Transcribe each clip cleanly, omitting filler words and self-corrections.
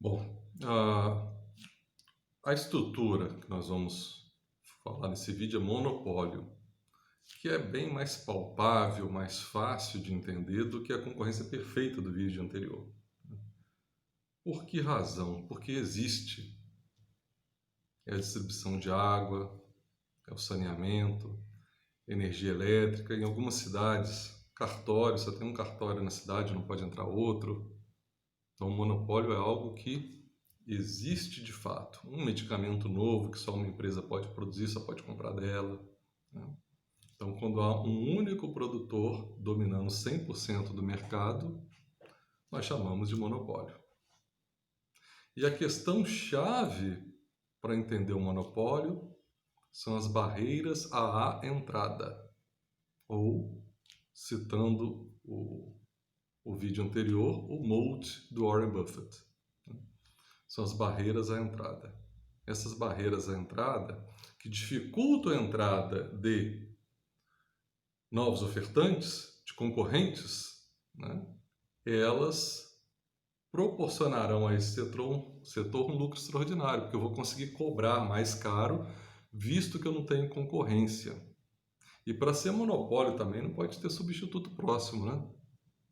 Bom, a estrutura que nós vamos falar nesse vídeo é monopólio, que é bem mais palpável, mais fácil de entender do que a concorrência perfeita do vídeo anterior. Por que razão? Porque existe a distribuição de água, o saneamento, energia elétrica. Em algumas cidades, cartório, só tem um cartório na cidade, não pode entrar outro. Então, o monopólio é algo que existe de fato. Um medicamento novo que só uma empresa pode produzir, só pode comprar dela, né? Então, quando há um único produtor dominando 100% do mercado, nós chamamos de monopólio. E a questão chave para entender o monopólio são as barreiras à entrada, ou, citando o vídeo anterior, o moat do Warren Buffett. São as barreiras à entrada. Essas barreiras à entrada que dificultam a entrada de novos ofertantes, de concorrentes, né? Elas proporcionarão a esse setor um lucro extraordinário, porque eu vou conseguir cobrar mais caro, visto que eu não tenho concorrência. E para ser monopólio também não pode ter substituto próximo, né?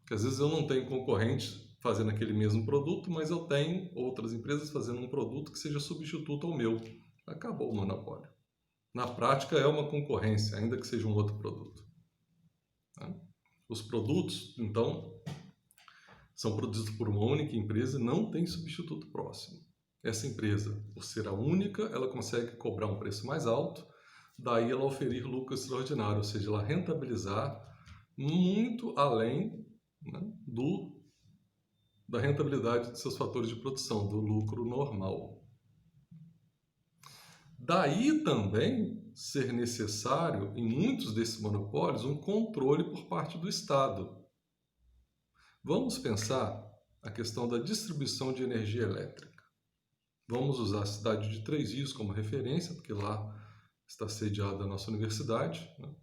Porque às vezes eu não tenho concorrente fazendo aquele mesmo produto, mas eu tenho outras empresas fazendo um produto que seja substituto ao meu. Acabou o monopólio. Na prática é uma concorrência, ainda que seja um outro produto. Tá? Os produtos, então, são produzidos por uma única empresa e não tem substituto próximo. Essa empresa, por ser a única, ela consegue cobrar um preço mais alto, daí ela oferir lucro extraordinário, ou seja, ela rentabilizar muito além, né, da rentabilidade de seus fatores de produção, do lucro normal. Daí também ser necessário, em muitos desses monopólios, um controle por parte do Estado. Vamos pensar a questão da distribuição de energia elétrica. Vamos usar a cidade de Três Rios como referência, porque lá está sediada a nossa universidade, né?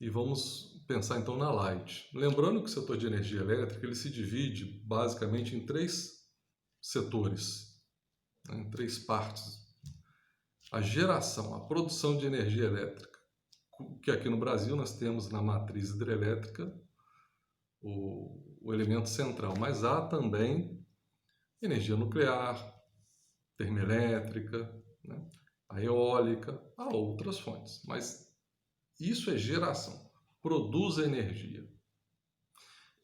E vamos pensar então na Light. Lembrando que o setor de energia elétrica ele se divide basicamente em três setores, né? Em três partes. A geração, a produção de energia elétrica, que aqui no Brasil nós temos na matriz hidrelétrica o elemento central, mas há também energia nuclear, termoelétrica, né? A eólica, há outras fontes, mas isso é geração, produz energia.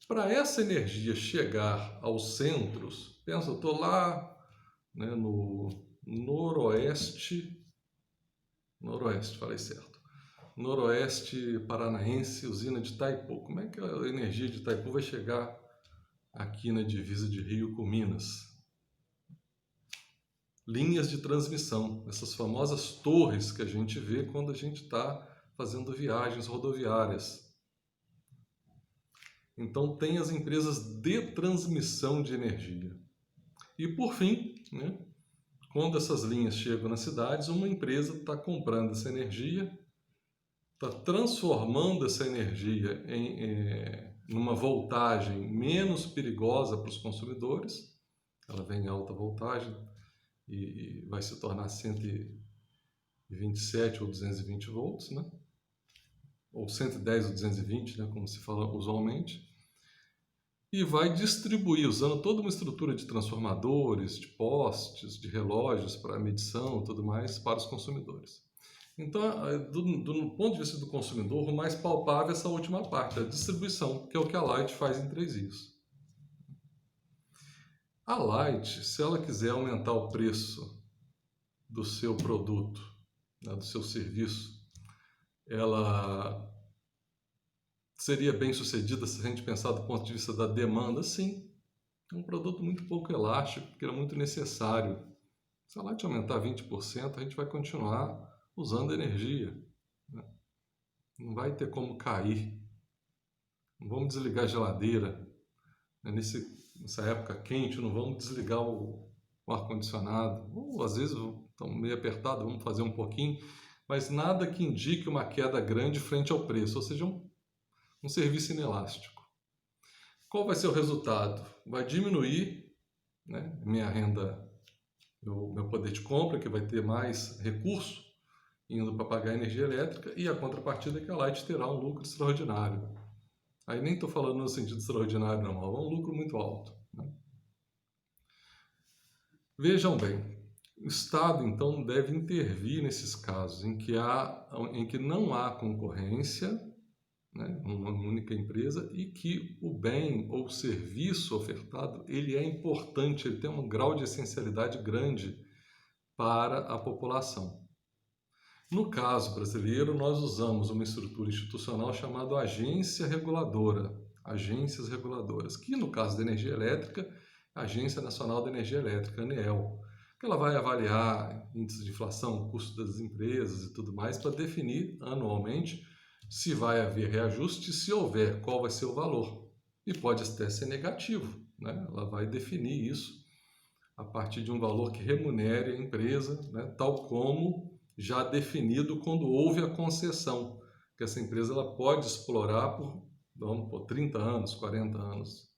Para essa energia chegar aos centros, pensa, eu estou lá, né, no noroeste, falei certo, noroeste paranaense, usina de Itaipu. Como é que a energia de Itaipu vai chegar aqui na divisa de Rio com Minas? Linhas de transmissão, essas famosas torres que a gente vê quando a gente está fazendo viagens rodoviárias. Então tem as empresas de transmissão de energia. E por fim, né, quando essas linhas chegam nas cidades, uma empresa está comprando essa energia, está transformando essa energia em numa voltagem menos perigosa para os consumidores. Ela vem em alta voltagem e vai se tornar 127 ou 220 volts, né? Ou 110 ou 220, né, como se fala usualmente, e vai distribuir, usando toda uma estrutura de transformadores, de postes, de relógios para medição e tudo mais, para os consumidores. Então, do ponto de vista do consumidor, o mais palpável é essa última parte, a distribuição, que é o que a Light faz em Três Rios. A Light, se ela quiser aumentar o preço do seu produto, né, do seu serviço, ela seria bem sucedida se a gente pensar do ponto de vista da demanda? Sim. É um produto muito pouco elástico, porque era muito necessário. Se a Light aumentar 20%, a gente vai continuar usando energia, né? Não vai ter como cair. Não vamos desligar a geladeira, né? Nessa época quente, não vamos desligar o ar-condicionado. Ou às vezes estamos meio apertados, vamos fazer um pouquinho, mas nada que indique uma queda grande frente ao preço, ou seja, um serviço inelástico. Qual vai ser o resultado? Vai diminuir né? Minha renda, meu poder de compra, que vai ter mais recurso indo para pagar a energia elétrica, e a contrapartida é que a Light terá um lucro extraordinário. Aí nem estou falando no sentido extraordinário, não, é um lucro muito alto, né? Vejam bem, o Estado, então, deve intervir nesses casos em que não há concorrência, né, uma única empresa, e que o bem ou serviço ofertado ele é importante, ele tem um grau de essencialidade grande para a população. No caso brasileiro, nós usamos uma estrutura institucional chamada agência reguladora, agências reguladoras, que no caso da energia elétrica, a Agência Nacional da Energia Elétrica, ANEEL, que ela vai avaliar índice de inflação, custo das empresas e tudo mais, para definir anualmente se vai haver reajuste, se houver, qual vai ser o valor. E pode até ser negativo, né? Ela vai definir isso a partir de um valor que remunere a empresa, né? Tal como já definido quando houve a concessão, que essa empresa ela pode explorar por 30 anos, 40 anos.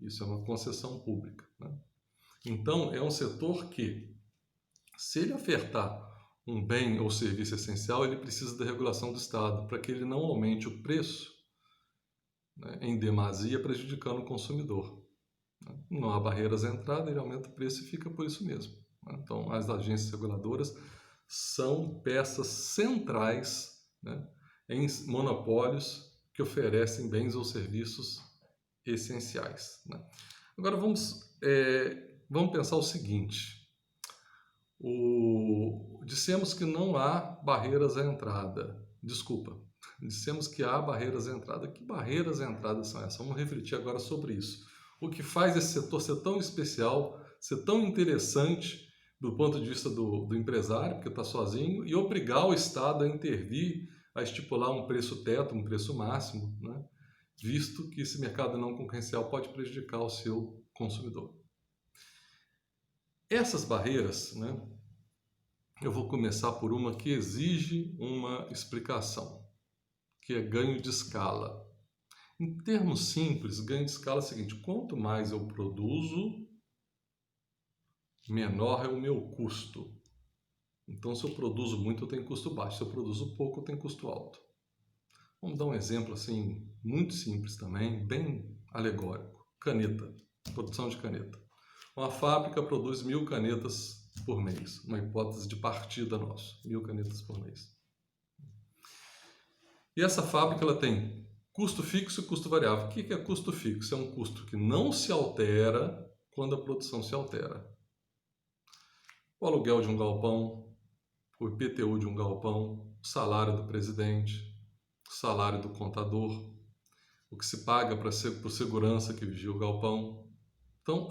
Isso é uma concessão pública, né? Então, é um setor que, se ele ofertar um bem ou serviço essencial, ele precisa da regulação do Estado, para que ele não aumente o preço, né, em demasia, prejudicando o consumidor, né? Não há barreiras à entrada, ele aumenta o preço e fica por isso mesmo, né? Então, as agências reguladoras são peças centrais, né, em monopólios que oferecem bens ou serviços essenciais, né? Agora vamos pensar o seguinte: dissemos que não há barreiras à entrada. Desculpa, dissemos que há barreiras à entrada. Que barreiras à entrada são essas? Vamos refletir agora sobre isso. O que faz esse setor ser tão especial, ser tão interessante do ponto de vista do empresário, porque está sozinho, e obrigar o Estado a intervir, a estipular um preço teto, um preço máximo, né? Visto que esse mercado não concorrencial pode prejudicar o seu consumidor. Essas barreiras, né, eu vou começar por uma que exige uma explicação, que é ganho de escala. Em termos simples, ganho de escala é o seguinte: quanto mais eu produzo, menor é o meu custo. Então, se eu produzo muito, eu tenho custo baixo. Se eu produzo pouco, eu tenho custo alto. Vamos dar um exemplo assim, muito simples também, bem alegórico. Caneta, produção de caneta. Uma fábrica produz 1.000 canetas por mês. Uma hipótese de partida nossa, 1.000 canetas por mês. E essa fábrica ela tem custo fixo e custo variável. O que é custo fixo? É um custo que não se altera quando a produção se altera. O aluguel de um galpão, o IPTU de um galpão, o salário do presidente, o salário do contador, o que se paga por segurança que vigia o galpão. Então,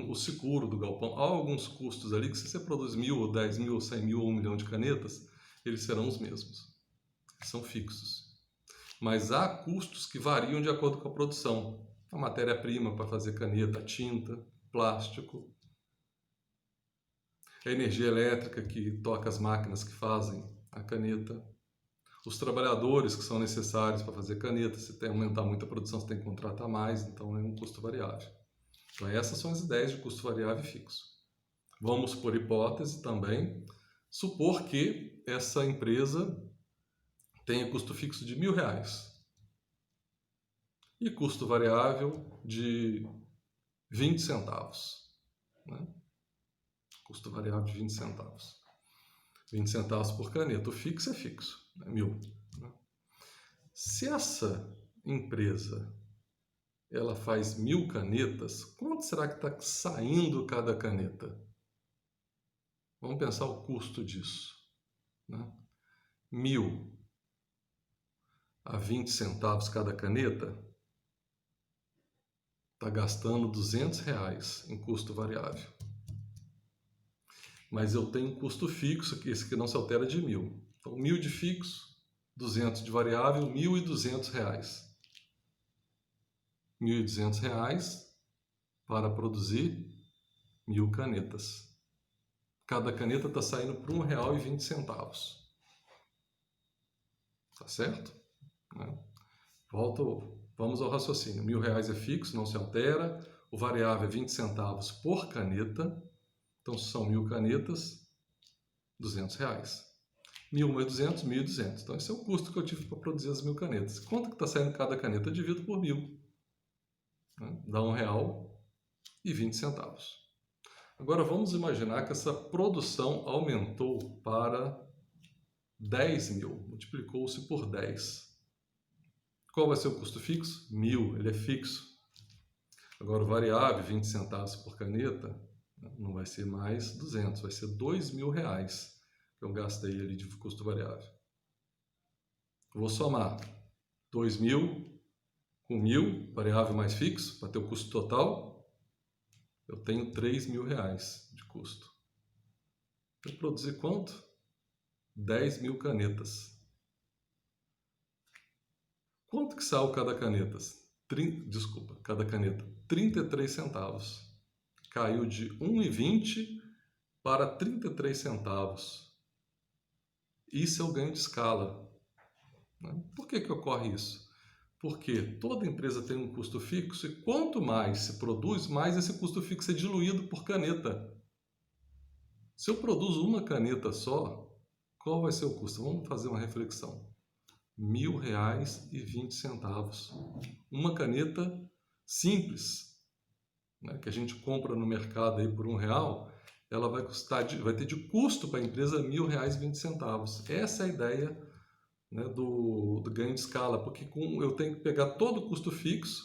o seguro do galpão, há alguns custos ali que, se você produz 1.000, ou 10.000, ou 100.000, ou 1 milhão de canetas, eles serão os mesmos. São fixos. Mas há custos que variam de acordo com a produção. A matéria-prima para fazer caneta, a tinta, plástico, a energia elétrica que toca as máquinas que fazem a caneta, os trabalhadores que são necessários para fazer caneta. Se tem aumentar muito a produção, você tem que contratar mais, então é um custo variável. Então essas são as ideias de custo variável e fixo. Vamos, por hipótese também, supor que essa empresa tenha custo fixo de R$1.000 e custo variável de 20 centavos, né? Custo variável de 20 centavos. 20 centavos por caneta. O fixo é fixo, é 1.000. Né? Se essa empresa ela faz 1.000 canetas, quanto será que está saindo cada caneta? Vamos pensar o custo disso, né? 1.000 a 20 centavos cada caneta, está gastando R$200 em custo variável. Mas eu tenho um custo fixo, que esse que não se altera, de 1.000. Então, 1.000 de fixo, 200 de variável, R$1.200. R$1.200 para produzir 1.000 canetas. Cada caneta está saindo por R$1,20. Tá certo? Vamos ao raciocínio. R$1.000 é fixo, não se altera. O variável é 20 centavos por caneta. Então, são 1.000 canetas, R$200. 1.000 mais 200, 1.200. Então, esse é o custo que eu tive para produzir as 1.000 canetas. Quanto que está saindo cada caneta? Eu divido por 1.000. Né? Dá R$1,20. Agora, vamos imaginar que essa produção aumentou para 10.000. Multiplicou-se por 10. Qual vai ser o custo fixo? 1.000. Ele é fixo. Agora, o variável, 20 centavos por caneta, não vai ser mais 200, vai ser R$2.000 que eu gastei ali de custo variável. Eu vou somar 2.000 com 1.000, variável mais fixo, para ter o custo total, eu tenho R$3.000 de custo. Eu produzi quanto? 10.000 canetas. Quanto que saiu cada caneta? Cada caneta. 33 centavos. Caiu de 1,20 para 33 centavos. Isso é o ganho de escala. Por que ocorre isso? Porque toda empresa tem um custo fixo e quanto mais se produz, mais esse custo fixo é diluído por caneta. Se eu produzo uma caneta só, qual vai ser o custo? Vamos fazer uma reflexão. R$1.000,20. Uma caneta simples, né, que a gente compra no mercado aí por R$1, ela vai ter de custo para a empresa R$1.000,20. Essa é a ideia, né, do ganho de escala, porque eu tenho que pegar todo o custo fixo,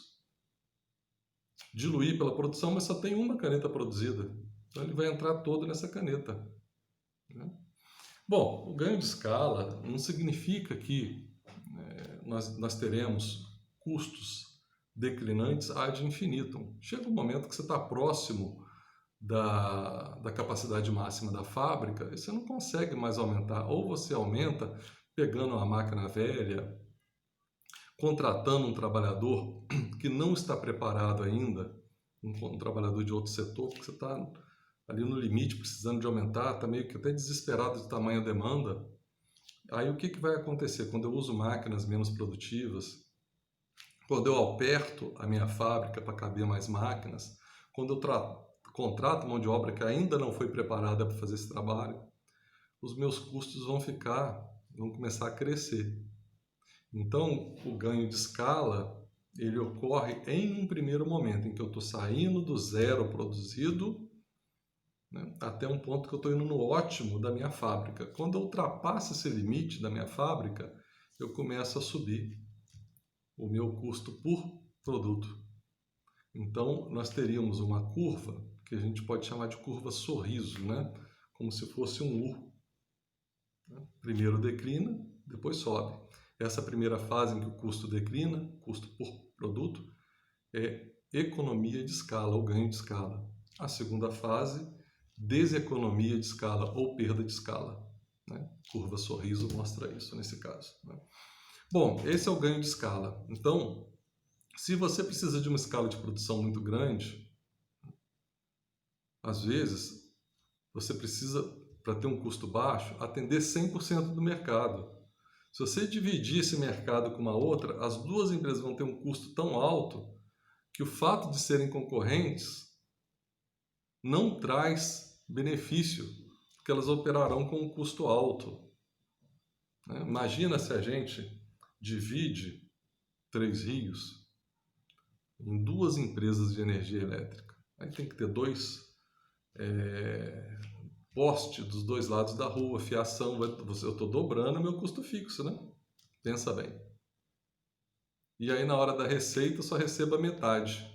diluir pela produção, mas só tem uma caneta produzida. Então ele vai entrar todo nessa caneta. Né? Bom, o ganho de escala não significa que nós teremos custos declinantes ad infinitum. Chega um momento que você está próximo da capacidade máxima da fábrica e você não consegue mais aumentar. Ou você aumenta pegando uma máquina velha, contratando um trabalhador que não está preparado ainda, um trabalhador de outro setor, porque você está ali no limite, precisando de aumentar, está meio que até desesperado de tamanha demanda. Aí o que vai acontecer? Quando eu uso máquinas menos produtivas, quando eu aperto a minha fábrica para caber mais máquinas, quando eu contrato mão de obra que ainda não foi preparada para fazer esse trabalho, os meus custos vão começar a crescer. Então, o ganho de escala, ele ocorre em um primeiro momento, em que eu estou saindo do zero produzido, né, até um ponto que eu estou indo no ótimo da minha fábrica. Quando eu ultrapasso esse limite da minha fábrica, eu começo a subir o meu custo por produto. Então, nós teríamos uma curva, que a gente pode chamar de curva sorriso, né? Como se fosse um U. Primeiro declina, depois sobe. Essa primeira fase em que o custo declina, custo por produto, é economia de escala ou ganho de escala. A segunda fase, deseconomia de escala ou perda de escala. Né? Curva sorriso mostra isso nesse caso. Né? Bom, esse é o ganho de escala. Então, se você precisa de uma escala de produção muito grande, às vezes você precisa, para ter um custo baixo, atender 100% do mercado. Se você dividir esse mercado com uma outra, as duas empresas vão ter um custo tão alto que o fato de serem concorrentes não traz benefício, porque elas operarão com um custo alto. Imagina se a gente divide Três Rios em duas empresas de energia elétrica. Aí tem que ter dois postes dos dois lados da rua, fiação, eu estou dobrando o meu custo fixo, né? Pensa bem. E aí na hora da receita eu só recebo a metade,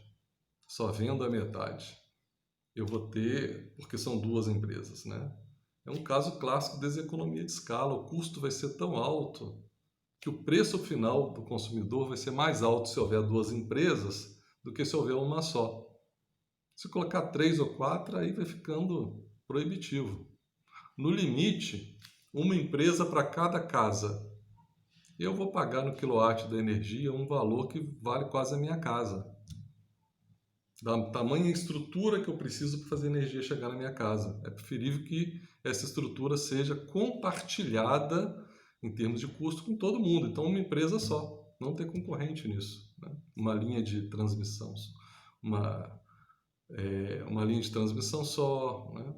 só vendo a metade. Eu vou ter, porque são duas empresas, né? É um caso clássico de deseconomia de escala. O custo vai ser tão alto que o preço final do consumidor vai ser mais alto se houver duas empresas do que se houver uma só. Se colocar 3 ou 4, aí vai ficando proibitivo. No limite, uma empresa para cada casa. Eu vou pagar no quilowatt da energia um valor que vale quase a minha casa. Da tamanha estrutura que eu preciso para fazer a energia chegar na minha casa. É preferível que essa estrutura seja compartilhada em termos de custo com todo mundo. Então, uma empresa só, não ter concorrente nisso. Né? Uma linha de transmissão, uma uma linha de transmissão só, né?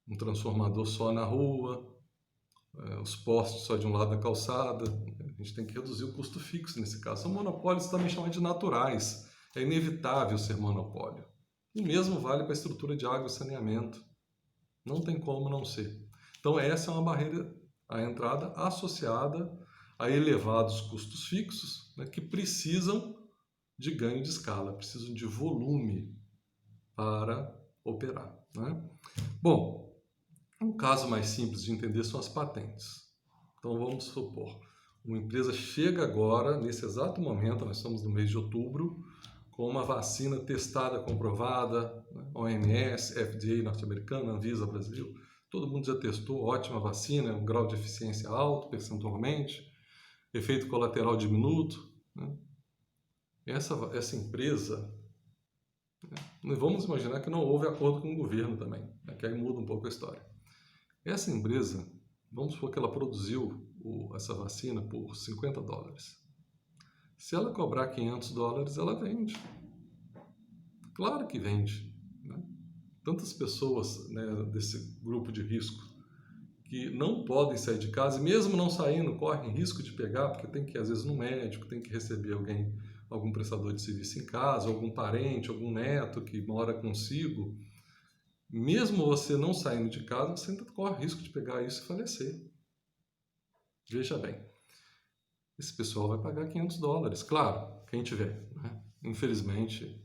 Um transformador só na rua, os postes só de um lado da calçada. A gente tem que reduzir o custo fixo nesse caso. São monopólios também chamados de naturais. É inevitável ser monopólio. O mesmo vale para a estrutura de água e saneamento. Não tem como não ser. Então essa é uma barreira à entrada associada a elevados custos fixos, né, que precisam de ganho de escala, precisam de volume para operar, né? Bom, um caso mais simples de entender são as patentes. Então vamos supor, uma empresa chega agora, nesse exato momento, nós estamos no mês de outubro, com uma vacina testada, comprovada, né? OMS, FDA norte-americana, Anvisa Brasil, todo mundo já testou, ótima vacina, um grau de eficiência alto percentualmente, efeito colateral diminuto, né? Essa empresa, né? Vamos imaginar que não houve acordo com o governo também, né? Que aí muda um pouco a história. Essa empresa, vamos supor que ela produziu essa vacina por $50. Se ela cobrar $500, ela vende. Claro que vende, né? Tantas pessoas, né, desse grupo de risco que não podem sair de casa e mesmo não saindo correm risco de pegar, porque tem que ir às vezes no médico, tem que receber algum prestador de serviço em casa, algum parente, algum neto que mora consigo. Mesmo você não saindo de casa, você ainda corre risco de pegar isso e falecer. Veja bem, esse pessoal vai pagar $500, claro, quem tiver, né? Infelizmente,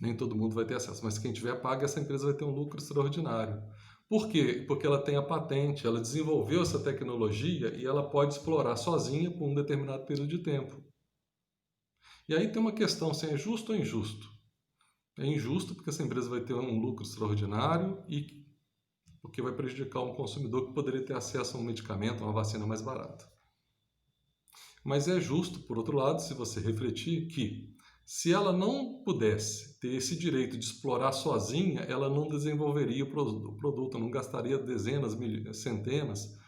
nem todo mundo vai ter acesso, mas quem tiver paga, essa empresa vai ter um lucro extraordinário. Por quê? Porque ela tem a patente, ela desenvolveu essa tecnologia e ela pode explorar sozinha por um determinado período de tempo. E aí tem uma questão, se é justo ou injusto. É injusto porque essa empresa vai ter um lucro extraordinário e porque vai prejudicar um consumidor que poderia ter acesso a um medicamento, a uma vacina mais barata. Mas é justo, por outro lado, se você refletir que se ela não pudesse ter esse direito de explorar sozinha, ela não desenvolveria o produto, não gastaria dezenas, centenas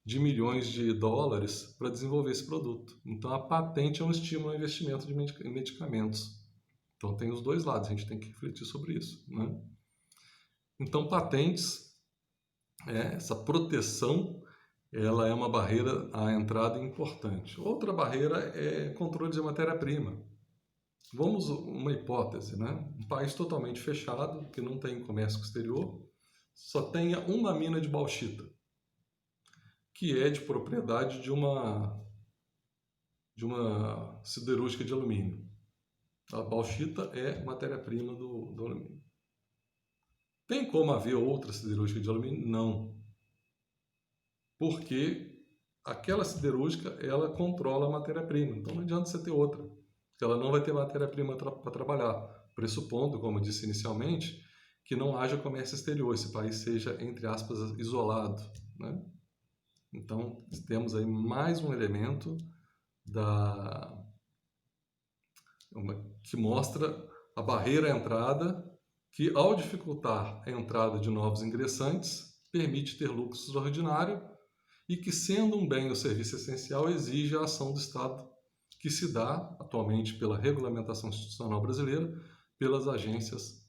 de milhões de dólares para desenvolver esse produto. Então a patente é um estímulo ao investimento em medicamentos. Então tem os dois lados, a gente tem que refletir sobre isso, né? Então patentes, essa proteção, ela é uma barreira à entrada importante. Outra barreira é controle de matéria-prima. Vamos uma hipótese, né? Um país totalmente fechado, que não tem comércio exterior, só tenha uma mina de bauxita, que é de propriedade de uma siderúrgica de alumínio. A bauxita é matéria-prima do alumínio. Tem como haver outra siderúrgica de alumínio? Não. Porque aquela siderúrgica, ela controla a matéria-prima. Então não adianta você ter outra, porque ela não vai ter matéria-prima para trabalhar. Pressupondo, como eu disse inicialmente, que não haja comércio exterior, esse país seja, entre aspas, isolado, né? Então, temos aí mais um elemento que mostra a barreira à entrada, que ao dificultar a entrada de novos ingressantes, permite ter lucro extraordinário e que, sendo um bem ou serviço essencial, exige a ação do Estado, que se dá atualmente pela regulamentação institucional brasileira, pelas agências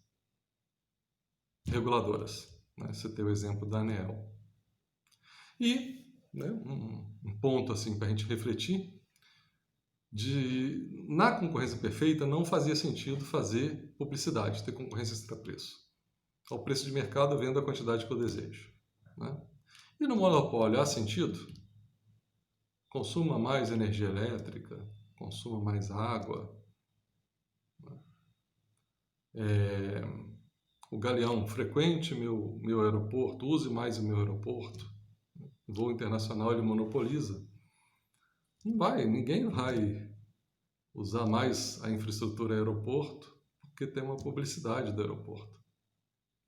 reguladoras, né? Você tem o exemplo da ANEEL. E, né, um ponto assim para a gente refletir, na concorrência perfeita não fazia sentido fazer publicidade, ter concorrência extra-preço. Ao preço de mercado eu vendo a quantidade que eu desejo, né? E no monopólio há sentido? Consuma mais energia elétrica, consuma mais água. O Galeão frequente meu aeroporto, use mais o meu aeroporto. Voo internacional ele monopoliza. Ninguém vai usar mais a infraestrutura aeroporto porque tem uma publicidade do aeroporto.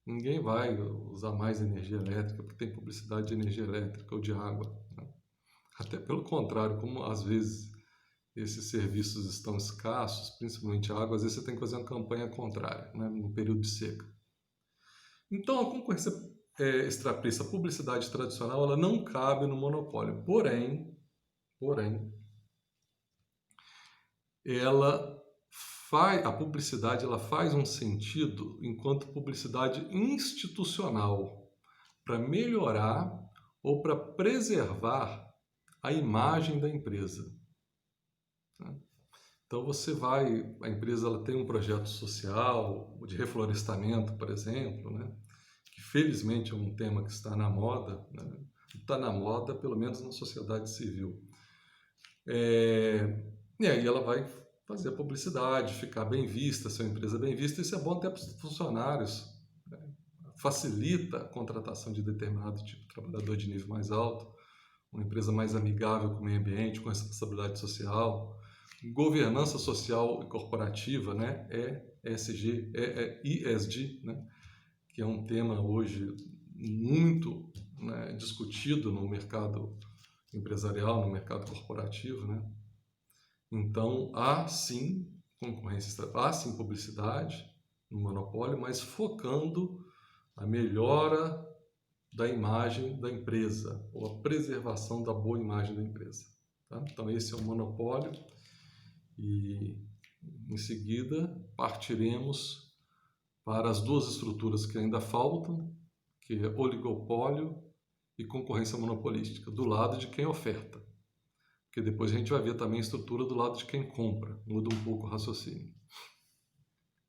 Ninguém vai usar mais energia elétrica porque tem publicidade de energia elétrica ou de água, né? Até pelo contrário, como às vezes esses serviços estão escassos, principalmente a água, às vezes você tem que fazer uma campanha contrária, né, no período de seca. Então, a concorrência extrapreço, a publicidade tradicional, ela não cabe no monopólio. Porém, ela a publicidade ela faz um sentido enquanto publicidade institucional para melhorar ou para preservar a imagem da empresa. Então a empresa ela tem um projeto social de reflorestamento, por exemplo, né? Que felizmente é um tema que está na moda, né? Está na moda pelo menos na sociedade civil. E aí ela vai fazer a publicidade, ficar bem vista, sua empresa bem vista, isso é bom até para os funcionários, né? Facilita a contratação de determinado tipo de trabalhador de nível mais alto, uma empresa mais amigável com o meio ambiente, com responsabilidade social, governança social e corporativa, né? ESG, ESG, né? Que é um tema hoje muito, né, discutido no mercado empresarial, no mercado corporativo, né? Então, há sim concorrência, há sim publicidade no monopólio, mas focando a melhora da imagem da empresa, ou a preservação da boa imagem da empresa. Tá? Então, esse é o monopólio e, em seguida, partiremos para as duas estruturas que ainda faltam, que é oligopólio e concorrência monopolística, do lado de quem oferta. Porque depois a gente vai ver também a estrutura do lado de quem compra, muda um pouco o raciocínio.